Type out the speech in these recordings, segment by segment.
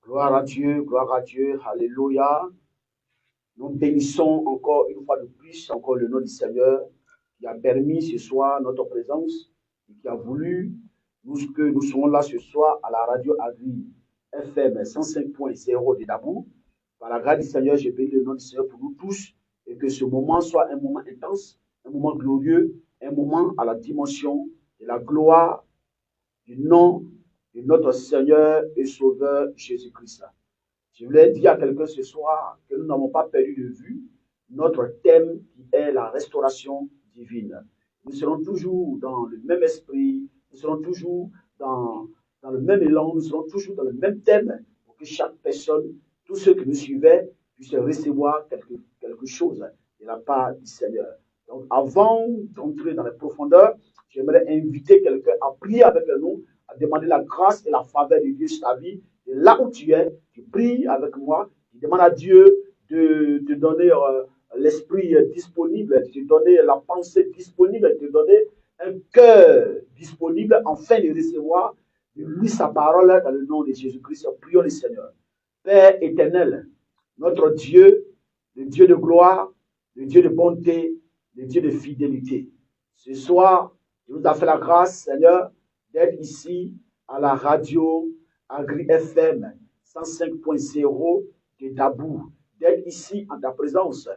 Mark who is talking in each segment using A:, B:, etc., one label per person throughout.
A: Gloire à Dieu, Alléluia. Nous bénissons encore une fois de plus, encore le nom du Seigneur qui a permis ce soir notre présence et qui a voulu que nous soyons là ce soir à la radio Agri FM 105.0 de Dabou. Par la grâce du Seigneur, je bénis le nom du Seigneur pour nous tous et que ce moment soit un moment intense, un moment glorieux, un moment à la dimension de la gloire du nom de notre Seigneur et Sauveur Jésus-Christ. Je voulais dire à quelqu'un ce soir que nous n'avons pas perdu de vue notre thème qui est la restauration divine. Nous serons toujours dans le même esprit, nous serons toujours dans le même élan, nous serons toujours dans le même thème pour que chaque personne, tous ceux qui nous suivaient, puissent recevoir quelque chose de la part du Seigneur. Donc, avant d'entrer dans les profondeurs, j'aimerais inviter quelqu'un à prier avec nous, à demander la grâce et la faveur de Dieu sur ta vie. Et là où tu es, tu pries avec moi, tu demandes à Dieu de te donner l'esprit disponible, de te donner la pensée disponible, de te donner un cœur disponible afin de recevoir de lui sa parole dans le nom de Jésus-Christ. Prions le Seigneur. Père éternel, notre Dieu, le Dieu de gloire, le Dieu de bonté, le Dieu de fidélité. Ce soir, tu nous as fait la grâce, Seigneur, d'être ici à la radio Agri FM 105.0 de Dabou, d'être ici en ta présence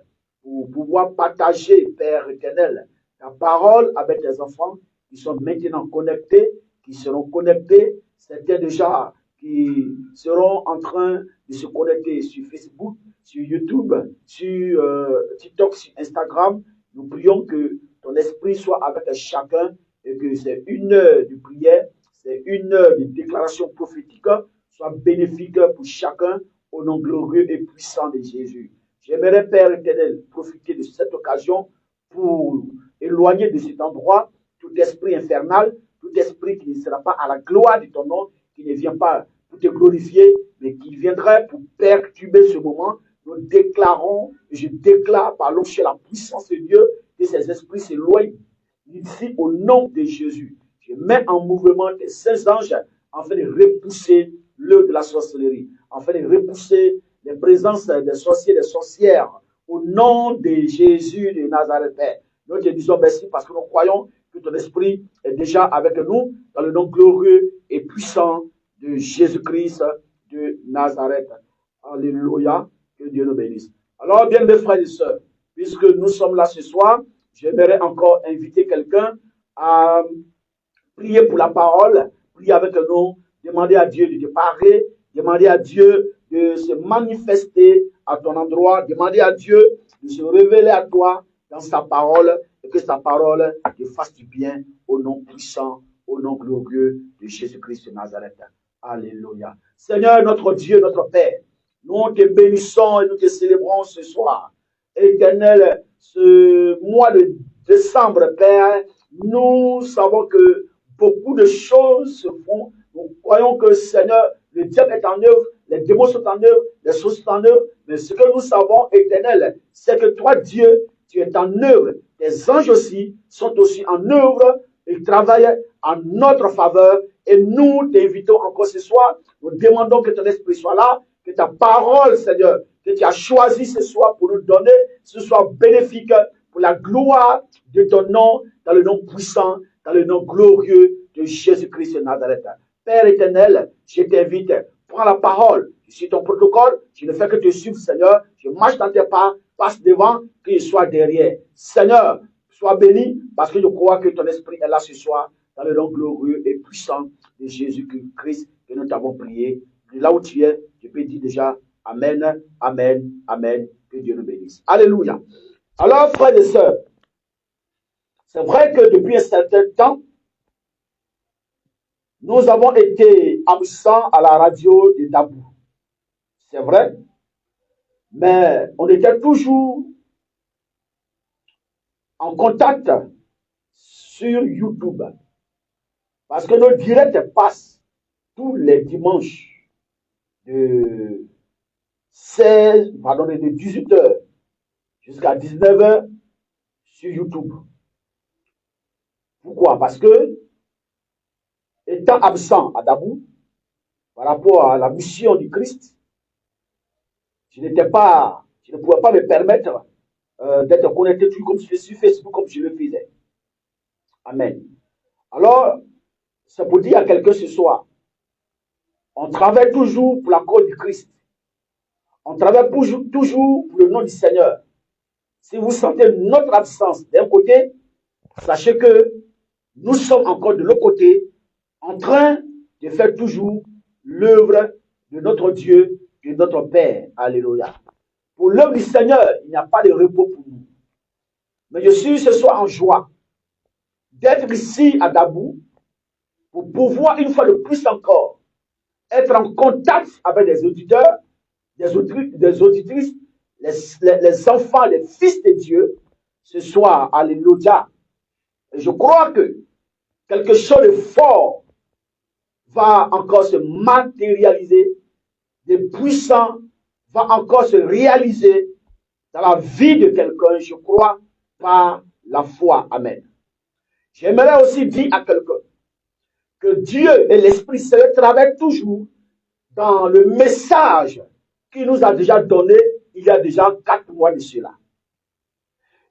A: pour pouvoir partager, Père éternel, ta parole avec tes enfants qui sont maintenant connectés, qui seront connectés, certains déjà qui seront en train de se connecter sur Facebook, sur YouTube, sur TikTok, sur Instagram. Nous prions que ton esprit soit avec chacun et que c'est une heure de prière, c'est une heure de déclaration prophétique, soit bénéfique pour chacun au nom glorieux et puissant de Jésus. J'aimerais, Père éternel, profiter de cette occasion pour éloigner de cet endroit tout esprit infernal, tout esprit qui ne sera pas à la gloire de ton nom, qui ne vient pas pour te glorifier, mais qui viendrait pour perturber ce moment. Nous déclarons, je déclare par l'onction la puissance de Dieu, que ces esprits s'éloignent ici au nom de Jésus. Je mets en mouvement tes saints anges afin de repousser l'œuvre de la sorcellerie, afin de repousser les présences des sorciers, des sorcières, au nom de Jésus de Nazareth, Père. Nous te disons merci parce que nous croyons que ton esprit est déjà avec nous dans le nom glorieux et puissant de Jésus-Christ de Nazareth. Alléluia, que Dieu nous bénisse. Alors, bien mes frères et sœurs, puisque nous sommes là ce soir, j'aimerais encore inviter quelqu'un à prier pour la parole, prier avec nous, demander à Dieu de te parler, demander à Dieu de se manifester à ton endroit, demander à Dieu de se révéler à toi dans sa parole et que sa parole te fasse du bien au nom puissant, au nom glorieux de Jésus-Christ de Nazareth. Alléluia. Seigneur, notre Dieu, notre Père, nous te bénissons et nous te célébrons ce soir. Éternel, ce mois de décembre, Père, nous savons que beaucoup de choses se font. Nous croyons que, Seigneur, le diable est en œuvre, les démons sont en œuvre, les choses sont en œuvre. Mais ce que nous savons, éternel, c'est que toi, Dieu, tu es en œuvre. Tes anges aussi sont aussi en œuvre. Ils travaillent en notre faveur. Et nous t'invitons encore ce soir. Nous demandons que ton esprit soit là, que ta parole, Seigneur, que tu as choisi ce soir pour nous donner, ce soit bénéfique pour la gloire de ton nom, dans le nom puissant, dans le nom glorieux de Jésus-Christ de Nazareth. Père éternel, je t'invite, prends la parole, je suis ton protocole, je ne fais que te suivre, Seigneur, je marche dans tes pas, passe devant, que je sois derrière. Seigneur, sois béni, parce que je crois que ton esprit est là ce soir, dans le nom glorieux et puissant de Jésus-Christ, que nous t'avons prié. De là où tu es, je peux dire déjà, Amen, Amen, Amen, que Dieu nous bénisse. Alléluia. Alors, frères et sœurs, c'est vrai que depuis un certain temps, nous avons été absents à la radio de Dabou. C'est vrai, mais on était toujours en contact sur YouTube. Parce que nos directs passent tous les dimanches de 18h jusqu'à 19h sur YouTube. Pourquoi? Parce que, étant absent à Dabou, par rapport à la mission du Christ, je ne pouvais pas me permettre d'être connecté comme je suis Facebook, comme je le faisais. Amen. Alors, c'est pour dire à quelqu'un ce soir, on travaille toujours pour la cause du Christ. On travaille toujours pour le nom du Seigneur. Si vous sentez notre absence d'un côté, sachez que nous sommes encore de l'autre côté, en train de faire toujours l'œuvre de notre Dieu et de notre Père. Alléluia. Pour l'œuvre du Seigneur, il n'y a pas de repos pour nous. Mais je suis ce soir en joie d'être ici à Dabou pour pouvoir une fois de plus encore être en contact avec des auditeurs, des auditrices, les enfants, les fils de Dieu ce soir. Alléluia. Et je crois que quelque chose de fort va encore se matérialiser, de puissant va encore se réaliser dans la vie de quelqu'un, je crois, par la foi. Amen. J'aimerais aussi dire à quelqu'un que Dieu et l'Esprit Saint travaillent toujours dans le message qu'il nous a déjà donné il y a déjà 4 mois de cela.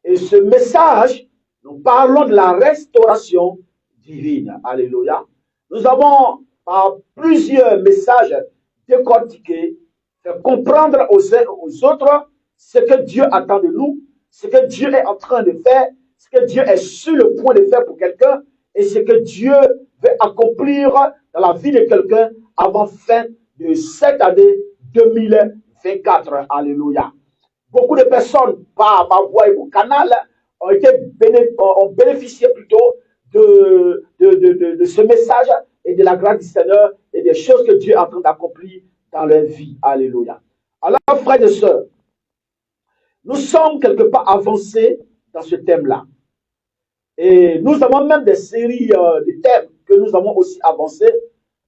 A: Et ce message, nous parlons de la restauration divine. Alléluia. Nous avons, par plusieurs messages décortiqués, fait comprendre aux uns aux autres ce que Dieu attend de nous, ce que Dieu est en train de faire, ce que Dieu est sur le point de faire pour quelqu'un et ce que Dieu veut accomplir dans la vie de quelqu'un avant fin de cette année 2024. Alléluia. Beaucoup de personnes, par ma voix et mon canal, ont bénéficié plutôt de ce message et de la grâce du Seigneur et des choses que Dieu est en train d'accomplir dans leur vie. Alléluia. Alors, frères et sœurs, nous sommes quelque part avancés dans ce thème-là. Et nous avons même des séries de thèmes que nous avons aussi avancés,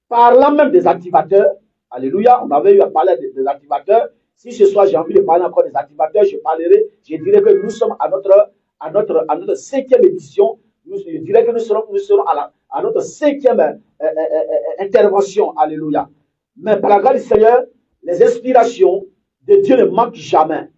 A: parlant même des activateurs. Alléluia, on avait eu à parler des activateurs. Si ce soir j'ai envie de parler encore des activateurs, je dirais que nous sommes à notre 5e édition. Je dirais que nous serons à notre 5e intervention. Alléluia. Mais par la grâce du Seigneur, les inspirations de Dieu ne manquent jamais.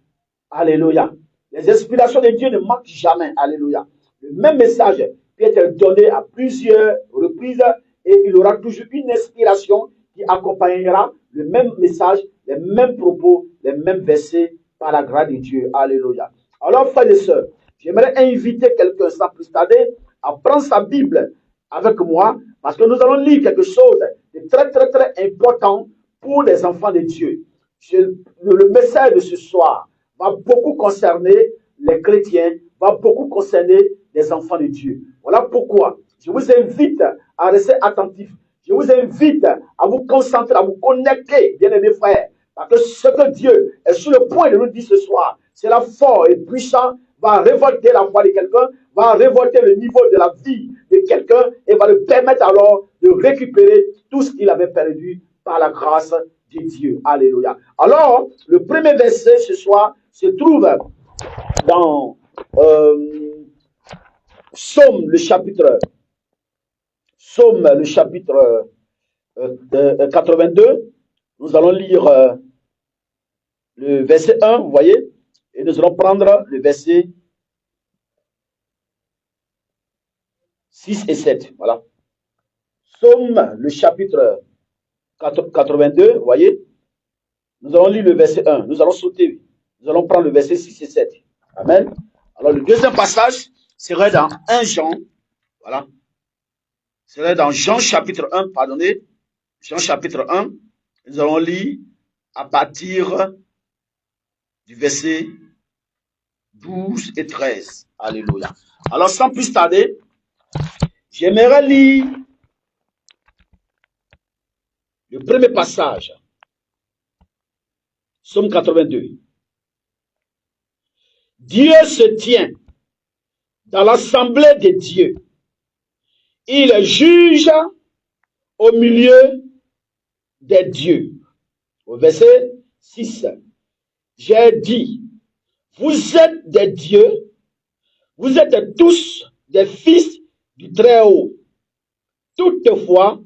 A: Alléluia. Les inspirations de Dieu ne manquent jamais. Alléluia. Le même message peut être donné à plusieurs reprises et il aura toujours une inspiration qui accompagnera le même message, les mêmes propos, les mêmes versets par la grâce de Dieu. Alléluia. Alors, frères et sœurs, j'aimerais inviter quelqu'un sans plus tarder à prendre sa Bible avec moi parce que nous allons lire quelque chose de très, très, très important pour les enfants de Dieu. Le message de ce soir va beaucoup concerner les chrétiens, va beaucoup concerner les enfants de Dieu. Voilà pourquoi je vous invite à rester attentifs. Je vous invite à vous concentrer, à vous connecter, bien-aimés frères, parce que ce que Dieu est sur le point de nous dire ce soir, c'est la fort et puissant, va révolter la foi de quelqu'un, va révolter le niveau de la vie de quelqu'un et va lui permettre alors de récupérer tout ce qu'il avait perdu par la grâce de Dieu. Alléluia. Alors, le premier verset ce soir se trouve dans Psaume le chapitre 82. Nous allons lire le verset 1, vous voyez, et nous allons prendre le verset 6 et 7. Voilà. Psaume le chapitre 82, vous voyez. Nous allons lire le verset 1. Nous allons sauter. Nous allons prendre le verset 6 et 7. Amen. Alors, le deuxième passage serait dans 1 Jean. Voilà. Serait dans Jean chapitre 1, pardonnez. Jean chapitre 1. Nous allons lire à partir du verset 12 et 13. Alléluia. Alors, sans plus tarder, j'aimerais lire le premier passage. Psaume 82. Dieu se tient dans l'assemblée des dieux. Il juge au milieu des dieux. Au verset 6. J'ai dit, vous êtes des dieux, vous êtes tous des fils du Très-Haut. Toutefois,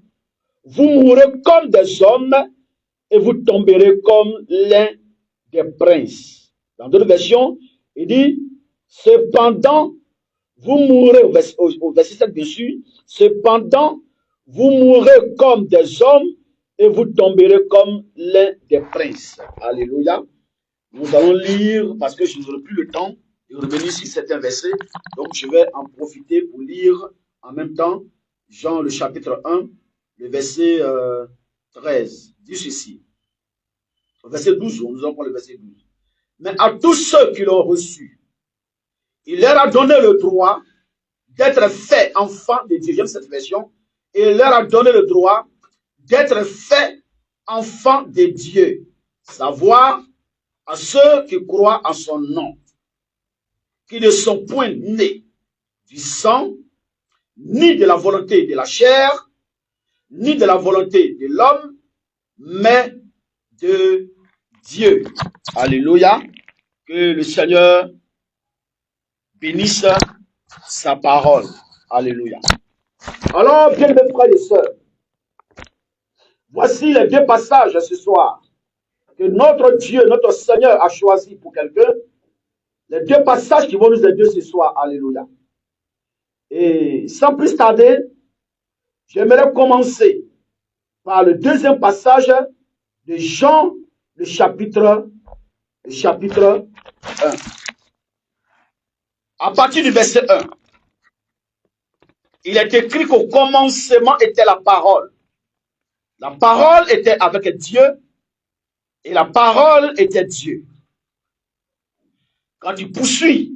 A: vous mourrez comme des hommes et vous tomberez comme l'un des princes. Dans d'autres versions, il dit, cependant, vous mourrez, au verset 7 dessus, cependant, vous mourrez comme des hommes et vous tomberez comme l'un des princes. Alléluia. Nous allons lire, parce que je n'aurai plus le temps de revenir sur certains versets, donc je vais en profiter pour lire en même temps Jean le chapitre 1, le verset 13, dit ceci. Au verset 12, nous allons prendre le verset 12. Mais à tous ceux qui l'ont reçu, il leur a donné le droit d'être faits enfants de Dieu. J'aime cette version. Et il leur a donné le droit d'être faits enfants de Dieu. Savoir à ceux qui croient en son nom, qui ne sont point nés du sang, ni de la volonté de la chair, ni de la volonté de l'homme, mais de Dieu. Alléluia. Que le Seigneur bénisse sa parole. Alléluia. Alors, bien mes frères et sœurs, voici les deux passages ce soir que notre Dieu, notre Seigneur a choisi pour quelqu'un. Les deux passages qui vont nous aider ce soir. Alléluia. Et sans plus tarder, j'aimerais commencer par le deuxième passage de Jean, le chapitre 1. À partir du verset 1, il est écrit qu'au commencement était la parole. La parole était avec Dieu et la parole était Dieu. Quand tu poursuis,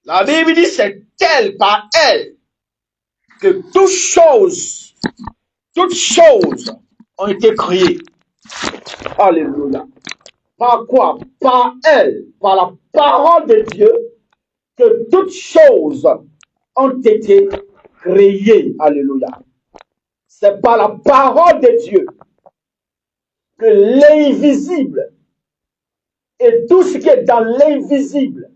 A: la Bible dit c'est elle, par elle, que toutes choses ont été créées. Alléluia. Par quoi? Par elle, par la parole de Dieu, que toutes choses ont été créées. Alléluia. C'est par la parole de Dieu que l'invisible et tout ce qui est dans l'invisible,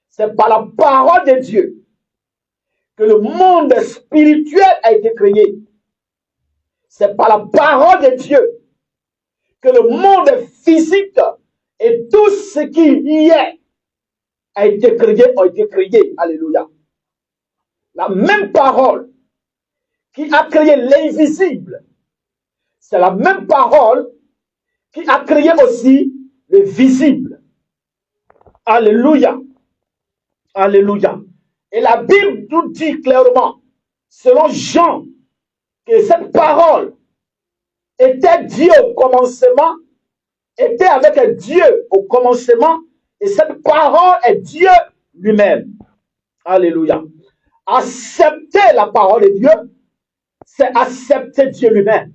A: c'est par la parole de Dieu que le monde spirituel a été créé. C'est par la parole de Dieu que le monde physique et tout ce qui y est a été créé. Alléluia. La même parole qui a créé l'invisible, c'est la même parole qui a créé aussi le visible. Alléluia. Alléluia. Et la Bible nous dit clairement, selon Jean, que cette parole était Dieu au commencement, était avec Dieu au commencement, et cette parole est Dieu lui-même. Alléluia. Accepter la parole de Dieu, c'est accepter Dieu lui-même.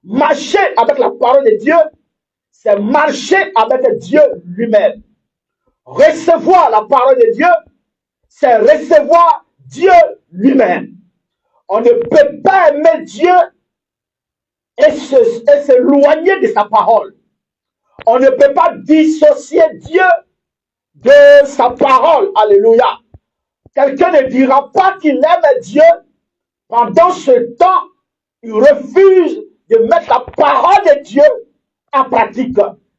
A: Marcher avec la parole de Dieu, c'est marcher avec Dieu lui-même. Recevoir la parole de Dieu, c'est recevoir Dieu lui-même. On ne peut pas aimer Dieu et s'éloigner de sa parole. On ne peut pas dissocier Dieu de sa parole. Alléluia. Quelqu'un ne dira pas qu'il aime Dieu. Pendant ce temps, il refuse de mettre la parole de Dieu en pratique.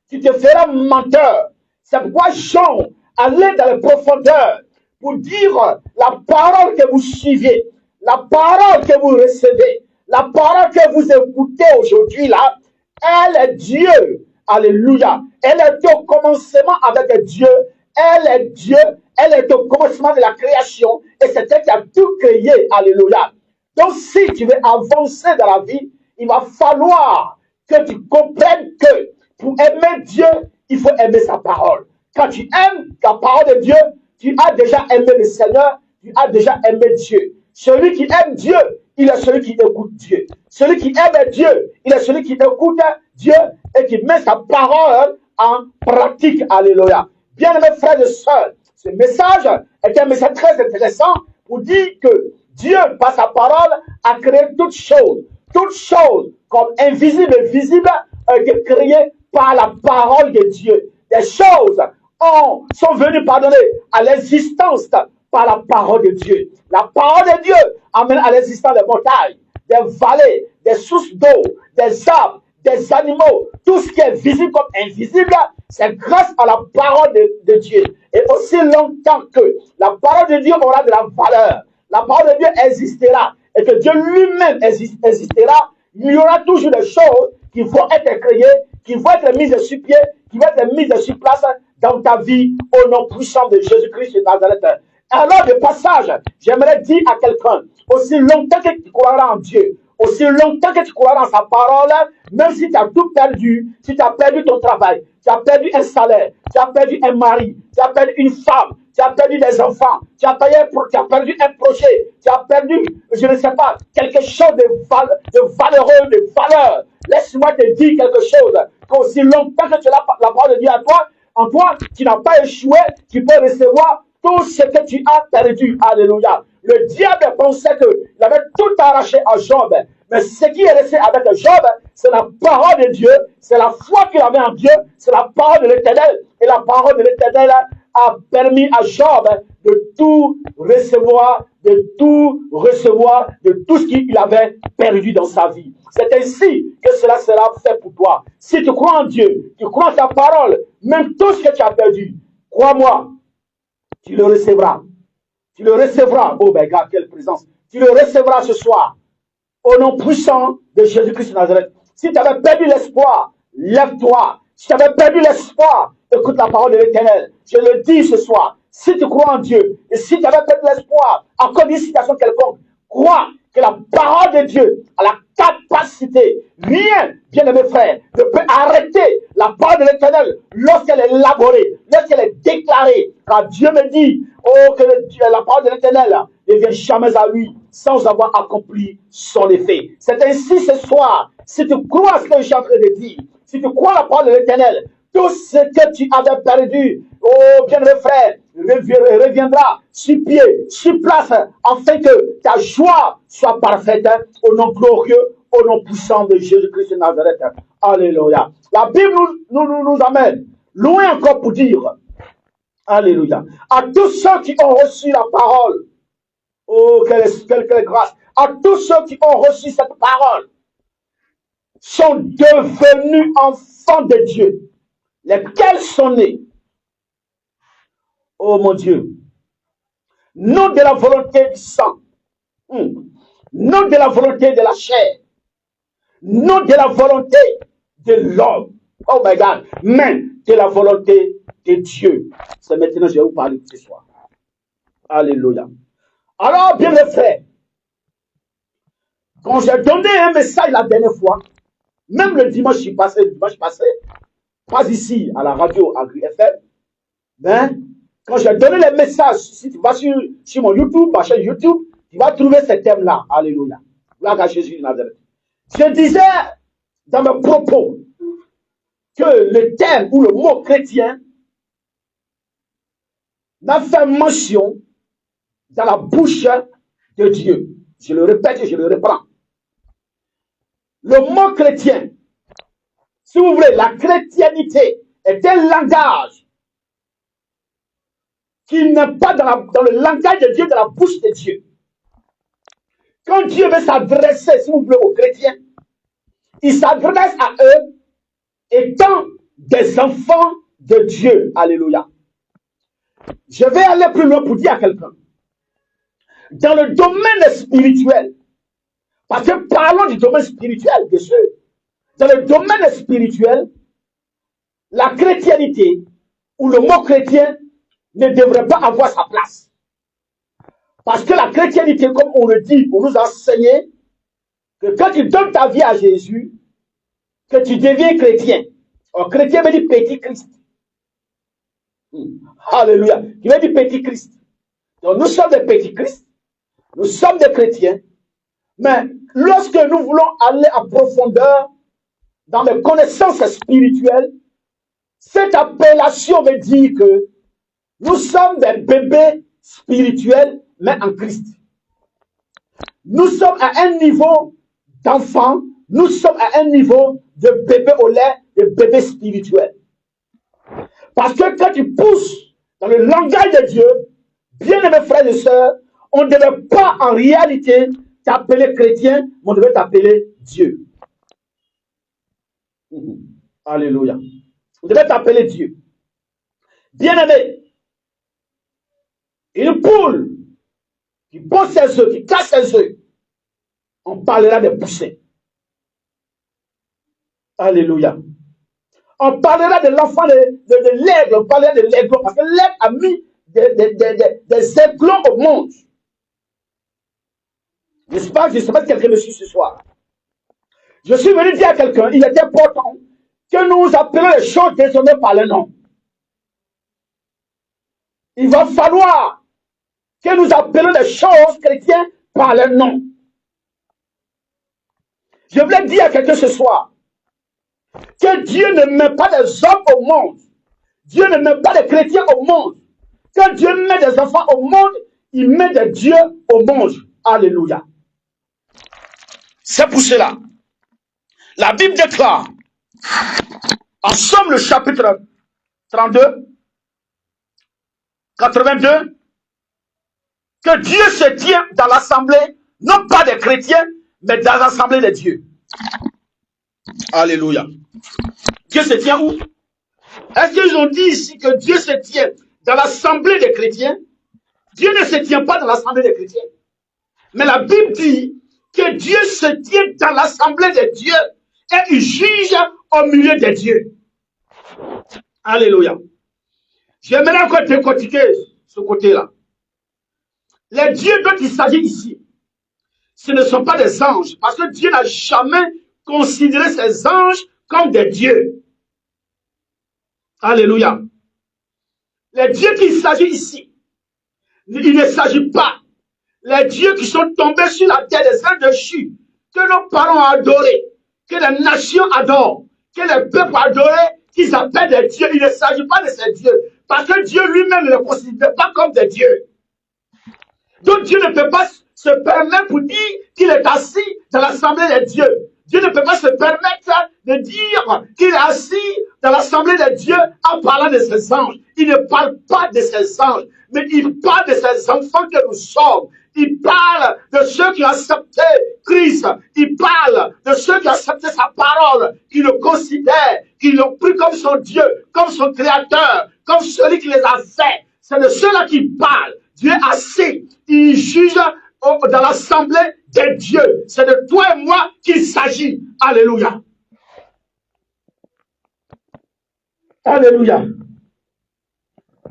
A: Tu te feras menteur. C'est pourquoi Jean allait dans les profondeurs pour dire la parole que vous suivez, la parole que vous recevez, la parole que vous écoutez aujourd'hui là, elle est Dieu. Alléluia. Elle est au commencement avec Dieu. Elle est Dieu. Elle est au commencement de la création. Et c'est elle qui a tout créé. Alléluia. Donc si tu veux avancer dans la vie, il va falloir que tu comprennes que pour aimer Dieu, il faut aimer sa parole. Quand tu aimes la parole de Dieu, tu as déjà aimé le Seigneur, tu as déjà aimé Dieu. Celui qui aime Dieu, il est celui qui écoute Dieu. Celui qui aime Dieu, il est celui qui écoute Dieu et qui met sa parole en pratique. Alléluia. Bien-aimés frères et sœurs, ce message est un message très intéressant pour dire que Dieu, par sa parole, a créé toutes choses. Toutes choses, comme invisibles et visibles, ont été créées par la parole de Dieu. Des choses sont venues pardonner à l'existence par la parole de Dieu. La parole de Dieu amène à l'existence des montagnes, des vallées, des sources d'eau, des arbres, des animaux, tout ce qui est visible comme invisible, c'est grâce à la parole de Dieu. Et aussi longtemps que la parole de Dieu aura de la valeur, la parole de Dieu existera, et que Dieu lui-même existera, il y aura toujours des choses qui vont être créées, qui vont être mises sur pied, qui vont être mises sur place dans ta vie, au nom puissant de Jésus-Christ de Nazareth. Alors, de passage, j'aimerais dire à quelqu'un, aussi longtemps que tu croiras en Dieu, aussi longtemps que tu croiras en sa parole, même si tu as tout perdu, si tu as perdu ton travail, tu as perdu un salaire, tu as perdu un mari, tu as perdu une femme, tu as perdu des enfants, tu as perdu un projet, tu as perdu, je ne sais pas, quelque chose de valeureux, de valeur. Laisse-moi te dire quelque chose, qu'aussi longtemps que tu as la parole de Dieu à toi, en toi, tu n'as pas échoué, tu peux recevoir tout ce que tu as perdu. Alléluia. Le diable pensait qu'il avait tout arraché à Job. Mais ce qui est resté avec Job, c'est la parole de Dieu, c'est la foi qu'il avait en Dieu, c'est la parole de l'Éternel. Et la parole de l'Éternel a permis à Job de tout recevoir, de tout ce qu'il avait perdu dans sa vie. C'est ainsi que cela sera fait pour toi. Si tu crois en Dieu, tu crois en sa parole, même tout ce que tu as perdu, crois-moi, tu le recevras. Tu le recevras. Oh, ben, gars, quelle présence. Tu le recevras ce soir. Au nom puissant de Jésus-Christ de Nazareth. Si tu avais perdu l'espoir, lève-toi. Si tu avais perdu l'espoir, écoute la parole de l'Éternel. Je le dis ce soir. Si tu crois en Dieu, et si tu avais perdu l'espoir, à cause d'une situation quelconque, crois que la parole de Dieu a la capacité, rien, bien aimé frère, ne peut arrêter la parole de l'Éternel lorsqu'elle est élaborée, lorsqu'elle est déclarée. Car Dieu me dit, oh, que la parole de l'Éternel ne vient jamais à lui sans avoir accompli son effet. C'est ainsi ce soir, si tu crois ce que je suis en train de dire, si tu crois la parole de l'Éternel, tout ce que tu avais perdu, oh bien-aimé frère, reviendra sur pied, sur place, afin que ta joie soit parfaite, au nom glorieux, au nom puissant de Jésus-Christ de Nazareth. Alléluia. La Bible nous amène loin encore pour dire, alléluia, à tous ceux qui ont reçu la parole, oh quelle grâce, à tous ceux qui ont reçu cette parole, sont devenus enfants de Dieu, lesquels sont nés, oh mon Dieu, non de la volonté du sang, non de la volonté de la chair, non de la volonté de l'homme, oh my God, mais de la volonté de Dieu. C'est maintenant que je vais vous parler ce soir. Alléluia. Alors, bien les frères, quand j'ai donné un message la dernière fois, même le dimanche passé, pas ici à la radio Agri FM, mais quand j'ai donné les messages, si tu vas sur mon YouTube, ma chaîne YouTube, tu vas trouver ce thème-là. Alléluia. Là, à Jésus de Nazareth. Je disais dans mes propos que le thème ou le mot chrétien n'a fait mention dans la bouche de Dieu. Je le répète et je le reprends. Le mot chrétien, si vous voulez, la chrétienité est un langage qui n'est pas dans le langage de Dieu, dans la bouche de Dieu. Quand Dieu veut s'adresser, si vous voulez, aux chrétiens, il s'adresse à eux étant des enfants de Dieu. Alléluia. Je vais aller plus loin pour dire à quelqu'un. Dans le domaine spirituel, parce que parlons du domaine spirituel, bien sûr. Dans le domaine spirituel, la chrétienté ou le mot chrétien ne devrait pas avoir sa place. Parce que la chrétienté, comme on le dit, on nous a enseigné que quand tu donnes ta vie à Jésus, que tu deviens chrétien. Alors, chrétien veut dire petit Christ. Alléluia. Il veut dire petit Christ. Donc, nous sommes des petits Christ. Nous sommes des chrétiens. Mais lorsque nous voulons aller en profondeur dans les connaissances spirituelles, cette appellation veut dire que nous sommes des bébés spirituels, mais en Christ. Nous sommes à un niveau d'enfant, nous sommes à un niveau de bébé au lait, de bébé spirituel. Parce que quand tu pousses dans le langage de Dieu, bien aimés frères et sœurs, on ne devait pas en réalité t'appeler chrétien, mais on devait t'appeler Dieu. Alléluia. On devait t'appeler Dieu. Bien-aimé, une poule qui pose ses œufs, qui casse ses œufs, on parlera des poussins. Alléluia. On parlera de l'enfant de l'aigle, on parlera de l'aiglon, parce que l'aigle a mis des aiglons au monde. N'est-ce pas? Je ne sais pas si quelqu'un me suit ce soir. Je suis venu dire à quelqu'un, il était important que nous appelons les choses désormais par le nom. Il va falloir que nous appelons les choses chrétiennes par le nom. Je voulais dire à quelqu'un ce soir que Dieu ne met pas des hommes au monde. Dieu ne met pas des chrétiens au monde. Quand Dieu met des enfants au monde, il met des dieux au monde. Alléluia. C'est pour cela. La Bible déclare, en Somme le chapitre 32, 82, que Dieu se tient dans l'assemblée, non pas des chrétiens, mais dans l'assemblée des dieux. Alléluia. Dieu se tient où? Est-ce qu'ils ont dit ici que Dieu se tient dans l'assemblée des chrétiens? Dieu ne se tient pas dans l'assemblée des chrétiens. Mais la Bible dit que Dieu se tient dans l'assemblée des dieux et il juge au milieu des dieux. Alléluia. J'aimerais encore décortiquer ce côté-là. Les dieux dont il s'agit ici, ce ne sont pas des anges, parce que Dieu n'a jamais considéré ces anges comme des dieux. Alléluia. Les dieux qu'il s'agit ici, il ne s'agit pas les dieux qui sont tombés sur la terre, des ailes de chute, que nos parents ont adorés, que les nations adorent, que les peuples adorent, qu'ils appellent des dieux. Il ne s'agit pas de ces dieux, parce que Dieu lui-même ne les considère pas comme des dieux. Donc Dieu ne peut pas se permettre pour dire qu'il est assis dans l'assemblée des dieux. Dieu ne peut pas se permettre de dire qu'il est assis dans l'assemblée des dieux en parlant de ses anges. Il ne parle pas de ses anges, mais il parle de ses enfants que nous sommes. Il parle de ceux qui ont accepté Christ. Il parle de ceux qui ont accepté sa parole, qui le considèrent, qui l'ont pris comme son Dieu, comme son créateur, comme celui qui les a faits. C'est de ceux-là qui parle. Dieu est assis. Il juge dans l'assemblée des dieux. C'est de toi et moi qu'il s'agit. Alléluia. Alléluia.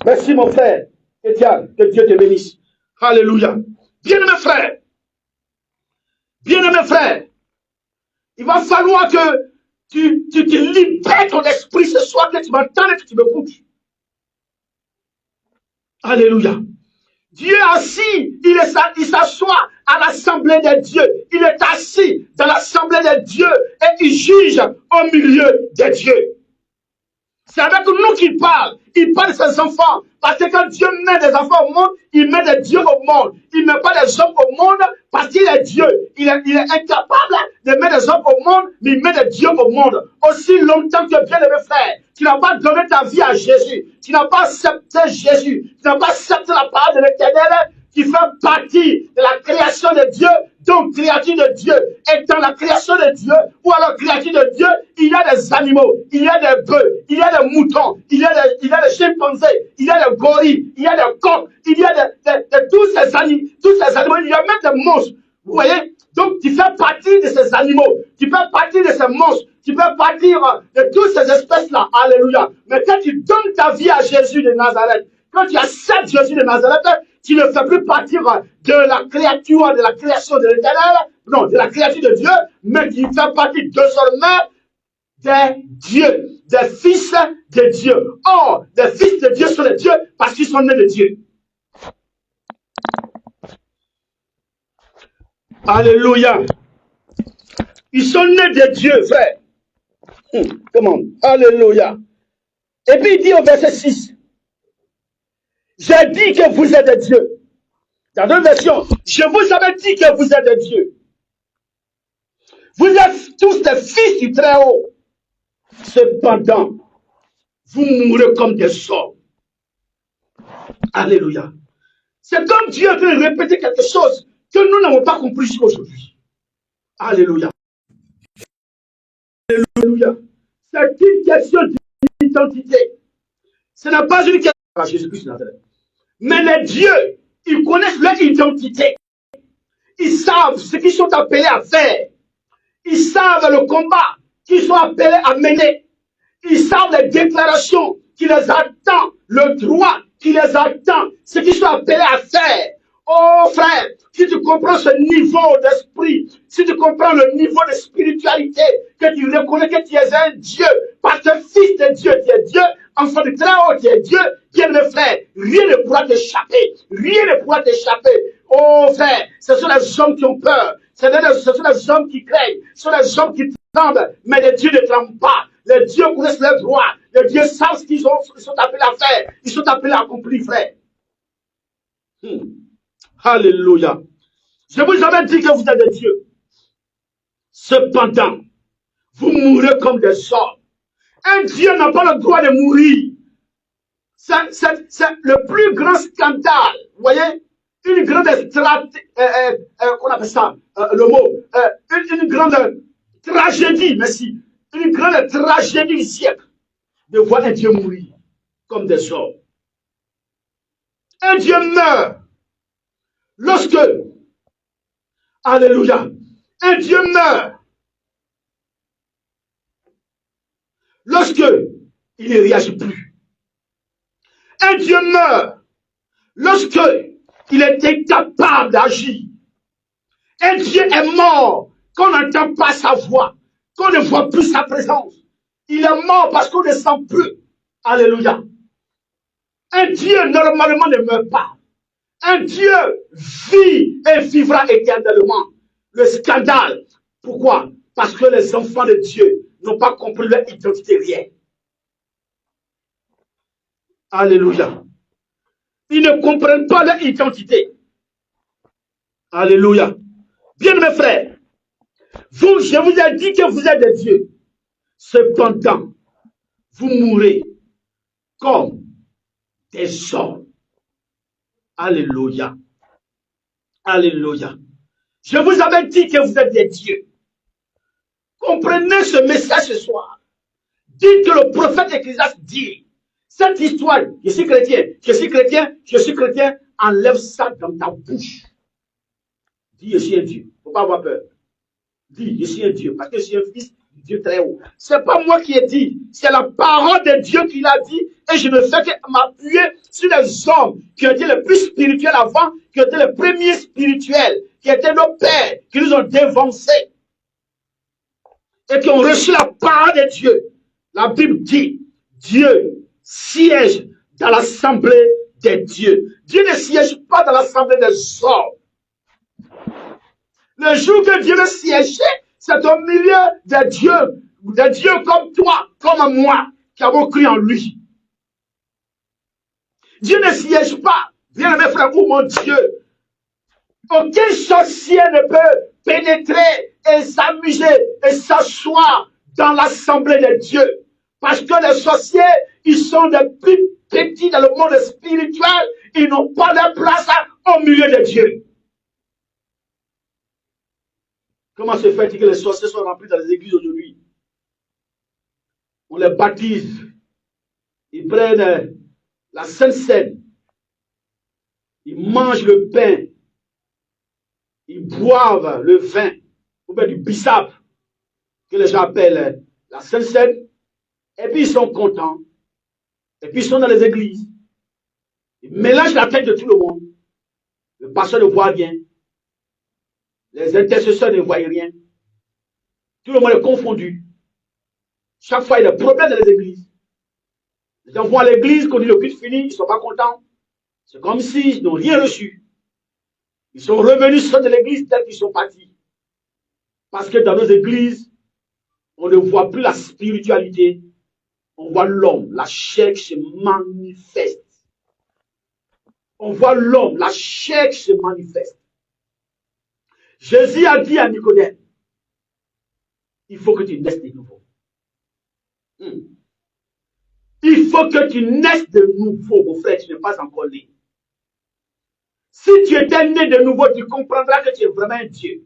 A: Merci mon frère Étienne. Que Dieu te bénisse. Alléluia. Bien-aimé frère. Bien-aimé frère. Il va falloir que tu te libères ton esprit ce soir, que tu m'entends et que tu m'écoutes. Alléluia. Dieu est assis, il s'assoit à l'assemblée des dieux. Il est assis dans l'assemblée des dieux et il juge au milieu des dieux. C'est avec nous qu'il parle. Il parle de ses enfants. Parce que quand Dieu met des enfants au monde, il met des dieux au monde. Il ne met pas des hommes au monde parce qu'il est Dieu. Il est incapable de mettre des hommes au monde, mais il met des dieux au monde. Aussi longtemps que bien aimé frère, tu n'as pas donné ta vie à Jésus. Tu n'as pas accepté Jésus. Tu n'as pas accepté la parole de l'Éternel qui fait partie de la création de Dieu. Donc, créature de Dieu. Et dans la création de Dieu, ou alors créature de Dieu, il y a des animaux, il y a des bœufs, il y a des moutons, il y a des chimpanzés, il y a des gorilles, il y a des coqs, il y a tous ces animaux, il y a même des monstres. Vous voyez? Donc, tu fais partie de ces animaux, tu fais partie de ces monstres, tu fais partie de toutes ces espèces-là. Alléluia. Mais quand tu donnes ta vie à Jésus de Nazareth, quand tu acceptes Jésus de Nazareth, tu ne fais plus partir de la créature, de la création de l'Éternel, non, de la créature de Dieu, mais tu fais partie désormais des dieux, des fils de Dieu. Or, les fils de Dieu sont les dieux parce qu'ils sont nés de Dieu. Alléluia. Ils sont nés de Dieu, frère. Comment? Alléluia. Et puis il dit au verset 6, j'ai dit que vous êtes des dieux. Dans d'autres versions, je vous avais dit que vous êtes des dieux. Vous êtes tous des fils du Très-Haut. Cependant, vous mourrez comme des sorts. Alléluia. C'est comme Dieu est en train de répéter quelque chose que nous n'avons pas compris. accompli aujourd'hui. Alléluia. Alléluia. C'est une question d'identité. Ce n'est pas une question de Jésus-Christ de Nazareth. Mais les dieux, ils connaissent leur identité. Ils savent ce qu'ils sont appelés à faire. Ils savent le combat qu'ils sont appelés à mener. Ils savent les déclarations qui les attendent, le droit qui les attend, ce qu'ils sont appelés à faire. Oh frère, si tu comprends ce niveau d'esprit, si tu comprends le niveau de spiritualité, que tu reconnais que tu es un Dieu, parce que fils de Dieu, tu es Dieu, enfant de très haut, tu es Dieu, bien mes frères, rien ne pourra t'échapper, rien ne pourra t'échapper. Oh frère, ce sont les hommes qui ont peur, ce sont les hommes qui craignent, ce sont les hommes qui tremblent, mais les dieux ne tremblent pas. Les dieux connaissent leurs droits, les dieux savent ce qu'ils sont appelés à faire, ils sont appelés à accomplir, frère. Alléluia. Je vous avais dit que vous êtes des dieux. Cependant, vous mourrez comme des hommes. Un Dieu n'a pas le droit de mourir. C'est le plus grand scandale. Vous voyez? Une grande qu'on appelle ça, le mot, une grande tragédie, merci. Une grande tragédie du siècle de voir un Dieu mourir comme des hommes. Un Dieu meurt lorsque, alléluia, un Dieu meurt lorsque il ne réagit plus. Un Dieu meurt lorsque il est incapable d'agir. Un Dieu est mort quand on n'entend pas sa voix, qu'on ne voit plus sa présence. Il est mort parce qu'on ne sent plus. Alléluia. Un Dieu normalement ne meurt pas. Un Dieu vit et vivra éternellement. Le scandale. Pourquoi? Parce que les enfants de Dieu n'ont pas compris leur identité réelle. Alléluia. Ils ne comprennent pas leur identité. Alléluia. Bien mes frères, je vous ai dit que vous êtes des dieux. Cependant, vous mourrez comme des hommes. Alléluia. Alléluia. Je vous avais dit que vous êtes des dieux. Comprenez ce message ce soir. Dites que le prophète Ecclésiaste dit, cette histoire, je suis chrétien, je suis chrétien, je suis chrétien, enlève ça dans ta bouche. Dis, je suis un Dieu. Il ne faut pas avoir peur. Dis, je suis un Dieu, parce que je suis un fils du Dieu très haut. Ce n'est pas moi qui ai dit, c'est la parole de Dieu qui l'a dit, et je ne fais que m'appuyer sur les hommes qui ont été les plus spirituels avant, qui ont été les premiers spirituels, qui étaient nos pères, qui nous ont dévancés, et qui ont reçu la parole de Dieu. La Bible dit, Dieu siège dans l'assemblée des dieux. Dieu ne siège pas dans l'assemblée des hommes. Le jour que Dieu veut siéger, c'est au milieu des dieux comme toi, comme moi, qui avons cru en lui. Dieu ne siège pas, bien mes frères, ou mon Dieu. Aucun sorcier ne peut pénétrer et s'amuser et s'asseoir dans l'assemblée des dieux. Parce que les sorciers, ils sont des plus petits dans le monde spirituel, ils n'ont pas de place au milieu des dieux. Comment se fait-il que les sorciers sont remplis dans les églises aujourd'hui? On les baptise. Ils prennent la Sainte Seine. Ils mangent le pain. Ils boivent le vin. Ou bien du bissap, que les gens appellent la Sainte Seine. Et puis ils sont contents. Et puis ils sont dans les églises. Ils mélangent la tête de tout le monde. Le pasteur ne voit rien. Les intercesseurs ne voient rien. Tout le monde est confondu. Chaque fois, il y a des problèmes dans les églises. Les gens vont à l'église, quand le culte fini, ils ne sont pas contents. C'est comme s'ils n'ont rien reçu. Ils sont revenus sur de l'église tels qu'ils sont partis. Parce que dans nos églises, on ne voit plus la spiritualité. On voit l'homme, la chair qui se manifeste. On voit l'homme, la chair qui se manifeste. Jésus a dit à Nicodème, il faut que tu naisses de nouveau. Il faut que tu naisses de nouveau, mon frère, tu n'es pas encore né. Si tu étais né de nouveau, tu comprendras que tu es vraiment un Dieu.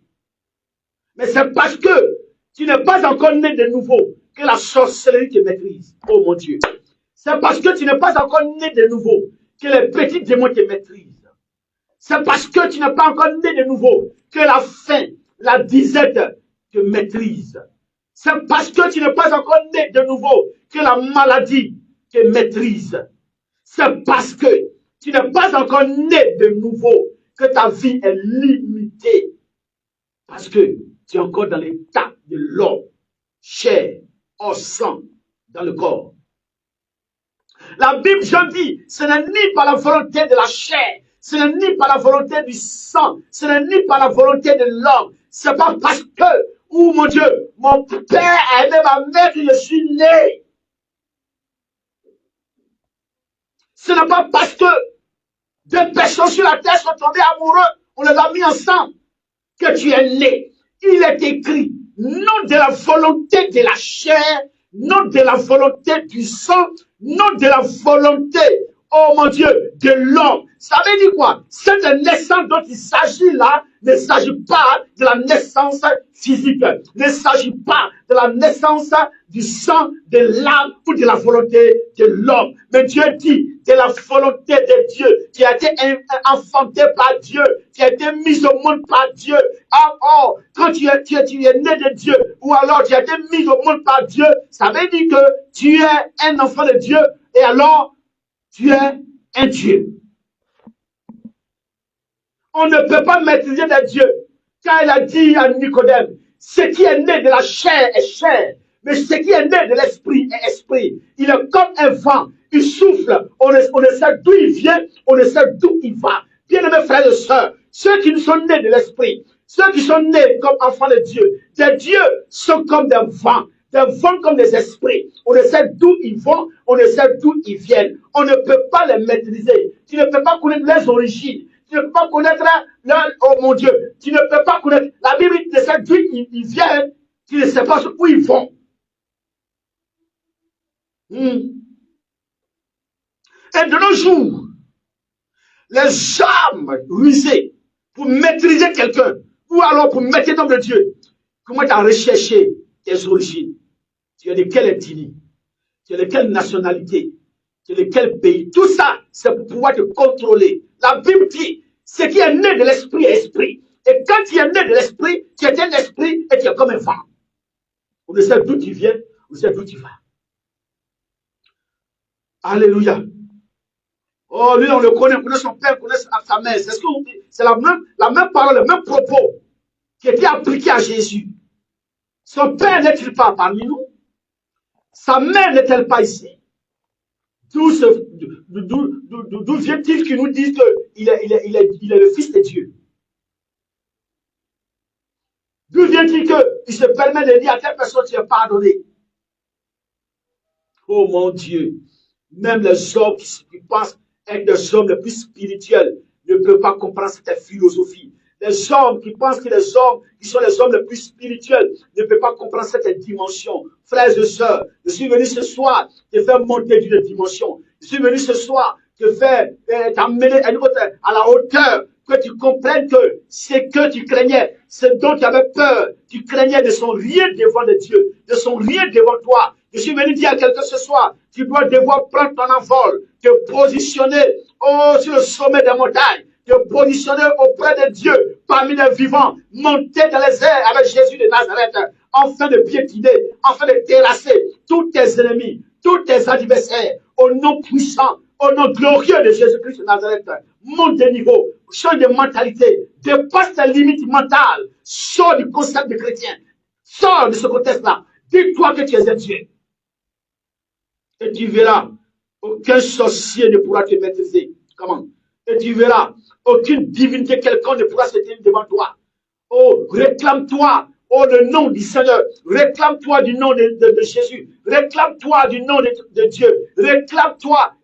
A: Mais c'est parce que tu n'es pas encore né de nouveau que la sorcellerie te maîtrise. Oh mon Dieu. C'est parce que tu n'es pas encore né de nouveau que les petits démons te maîtrisent. C'est parce que tu n'es pas encore né de nouveau que la faim, la disette te maîtrise. C'est parce que tu n'es pas encore né de nouveau que la maladie te maîtrise. C'est parce que tu n'es pas encore né de nouveau que ta vie est limitée. Parce que tu es encore dans l'état de l'homme, chair, au sang, dans le corps. La Bible, je dis, ce n'est ni par la volonté de la chair, ce n'est ni par la volonté du sang, ce n'est ni par la volonté de l'homme. C'est pas parce que, oh mon Dieu, mon père a aimé ma mère que je suis né. Ce n'est pas parce que deux personnes sur la terre sont tombées amoureux, on les a mis ensemble, que tu es né. Il est écrit, non de la volonté de la chair, non de la volonté du sang, non de la volonté, oh mon Dieu, de l'homme. Ça veut dire quoi? Cette naissance dont il s'agit là ne s'agit pas de la naissance physique, ne s'agit pas de la naissance du sang, de l'âme ou de la volonté de l'homme. Mais Dieu dit de la volonté de Dieu, qui a été enfanté par Dieu, qui a été mise au monde par Dieu. Oh, quand tu es né de Dieu, ou alors tu as été mis au monde par Dieu, ça veut dire que tu es un enfant de Dieu, et alors tu es un Dieu. On ne peut pas maîtriser des dieux. Car il a dit à Nicodème, ce qui est né de la chair est chair, mais ce qui est né de l'esprit est esprit. Il est comme un vent, il souffle, on ne sait d'où il vient, on ne sait d'où il va. Bien-aimés frères et sœurs, ceux qui sont nés de l'esprit, ceux qui sont nés comme enfants de Dieu, des dieux sont comme des vents comme des esprits. On ne sait d'où ils vont, on ne sait d'où ils viennent. On ne peut pas les maîtriser. Tu ne peux pas connaître leurs origines. Tu ne peux pas connaître oh mon Dieu, tu ne peux pas connaître. La Bible ne sait d'où ils viennent, tu ne sais pas où ils vont. Et de nos jours, les hommes rusés pour maîtriser quelqu'un, ou alors pour mettre un homme de Dieu, comment tu as recherché tes origines? Tu es de quelle ethnie? Tu es de quelle nationalité? Tu es de quel pays? Tout ça, c'est pour pouvoir te contrôler. La Bible dit, ce qui est né de l'esprit est esprit. Et quand tu es né de l'esprit, tu es un esprit et tu es comme un vent. On ne sait d'où tu viens, on ne sait d'où tu vas. Alléluia. Oh, lui, on le connaît, on connaît son père, on connaît sa mère. C'est la même parole, le même propos qui était appliqué à Jésus. Son père n'est-il pas parmi nous? Sa mère n'est-elle pas ici? D'où vient-il qu'ils nous disent qu'il est le Fils de Dieu? D'où vient-il qu'il se permet de dire à telle personne tu es pardonné? Oh mon Dieu, même les hommes qui pensent être des hommes les plus spirituels ne peuvent pas comprendre cette philosophie. Les hommes qui pensent que les hommes qui sont les hommes les plus spirituels ne peuvent pas comprendre cette dimension. Frères et sœurs, je suis venu ce soir te faire monter d'une dimension. Je suis venu ce soir te faire t'amener à la hauteur, que tu comprennes que ce que tu craignais, ce dont tu avais peur, tu craignais ne sont rien devant le Dieu, ne sont rien devant toi. Je suis venu dire à quelqu'un ce soir, tu dois devoir prendre ton envol, te positionner sur le sommet des montagnes, te positionner auprès de Dieu, parmi les vivants, monter dans les airs avec Jésus de Nazareth, afin de piétiner, afin de terrasser tous tes ennemis, tous tes adversaires, au nom puissant, au nom glorieux de Jésus-Christ de Nazareth. Monte de niveau, change de mentalité, dépasse ta limite mentale, sors du concept de chrétien, sors de ce contexte-là, dis-toi que tu es un Dieu. Et tu verras, aucun sorcier ne pourra te maîtriser. Comment? Et tu verras, aucune divinité quelconque ne pourra se tenir devant toi. Oh, réclame-toi, oh, le nom du Seigneur. Réclame-toi du nom de Jésus. Réclame-toi du nom de Dieu. Réclame-toi,